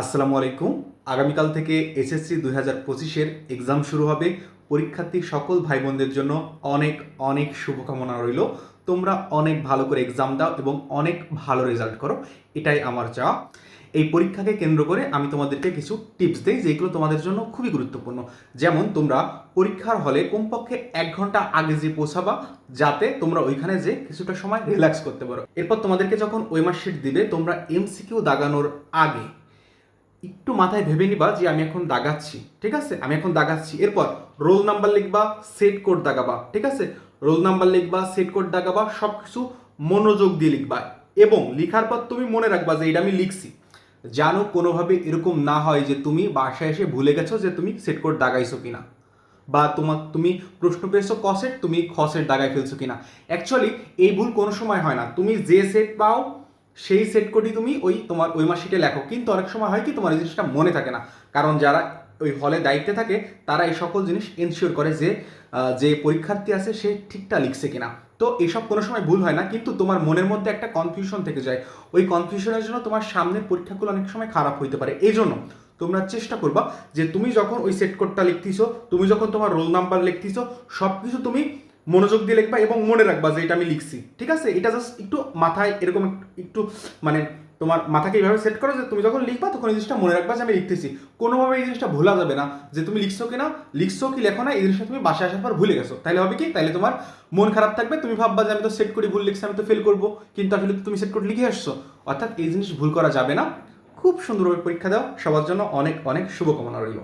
আসসালামু আলাইকুম। আগামীকাল থেকে এসএসসি 2025-এর এক্সাম শুরু হবে। পরীক্ষার্থী সকল ভাই বোনদের জন্য অনেক অনেক শুভকামনা রইল। তোমরা অনেক ভালো করে এক্সাম দাও এবং অনেক ভালো রেজাল্ট করো, এটাই আমার চাওয়া। এই পরীক্ষাকে কেন্দ্র করে আমি তোমাদেরকে কিছু টিপস দিই যেগুলো তোমাদের জন্য খুবই গুরুত্বপূর্ণ। যেমন তোমরা পরীক্ষার হলে কমপক্ষে 1 ঘন্টা আগে যে পৌঁছাবা, যাতে তোমরা ওইখানে যে কিছুটা সময় রিল্যাক্স করতে পারো। এরপর তোমাদেরকে যখন ওয়েমার শিট দিবে, তোমরা এমসিকিউ দাগানোর আগে একটু মাথায় ভেবে নিবা যে আমি এখন দাগাচ্ছি, ঠিক আছে, আমি এখন দাগাচ্ছি। এরপর রোল নাম্বার লিখবা, সেট কোড দাগাবা, ঠিক আছে, রোল নাম্বার লিখবা, সেট কোড দাগাবা, সব কিছু মনোযোগ দিয়ে লিখবা এবং লিখার পর তুমি মনে রাখবা যে এটা আমি লিখছি। জানো কোনোভাবে এরকম না হয় যে তুমি বাসায় এসে ভুলে গেছো যে তুমি সেট কোড দাগাইছো কিনা, বা তুমি প্রশ্ন পেয়েছো ক সেট, তুমি খ সেট দাগাই ফেলছো কিনা। অ্যাকচুয়ালি এই ভুল কোনো সময় হয় না। তুমি যে সেট পাও সেই সেট কোডই তুমি তোমার ওই মার্কশিটে লেখো, কিন্তু অনেক সময় হয় কি তোমার এই জিনিসটা মনে থাকে না, কারণ যারা ওই হলে দায়িত্বে থাকে তারা এই সকল জিনিস এনশিওর করে যে যে পরীক্ষার্থী আছে সে ঠিকঠাক লিখছে কিনা। তো এইসব কোনো সময় ভুল হয় না, কিন্তু তোমার মনের মধ্যে একটা কনফিউশন থেকে যায়। ওই কনফিউশনের জন্য তোমার সামনের পরীক্ষাগুলো অনেক সময় খারাপ হইতে পারে। এই জন্য তোমরা চেষ্টা করবা যে তুমি যখন ওই সেট কোডটা লিখতেছো, তুমি যখন তোমার রোল নাম্বার লিখতেছো, সব কিছু তুমি মনোযোগ দিয়ে লিখবা এবং মনে রাখবা যে এটা আমি লিখছি, ঠিক আছে। এটা জাস্ট একটু মাথায় এরকম একটু মানে তোমার মাথাকে এইভাবে সেট করো যে তুমি যখন লিখবা তখন এই জিনিসটা মনে রাখবা যে আমি লিখতেছি। কোনোভাবে এই জিনিসটা ভোলা যাবে না যে তুমি লিখছো কিনা, লিখছো কি লেখো না, এই জিনিসটা তুমি বাসায় আসার পর ভুলে গেছো। তাহলে হবে কি, তাহলে তোমার মন খারাপ থাকবে, তুমি ভাববা যে আমি তো সেট করি ভুল লিখছি, আমি তো ফেল করবো, কিন্তু আসলে তুমি সেট করে লিখে আসছো। অর্থাৎ এই জিনিস ভুল করা যাবে না। খুব সুন্দরভাবে পরীক্ষা দাও। সবার জন্য অনেক অনেক শুভকামনা রইল।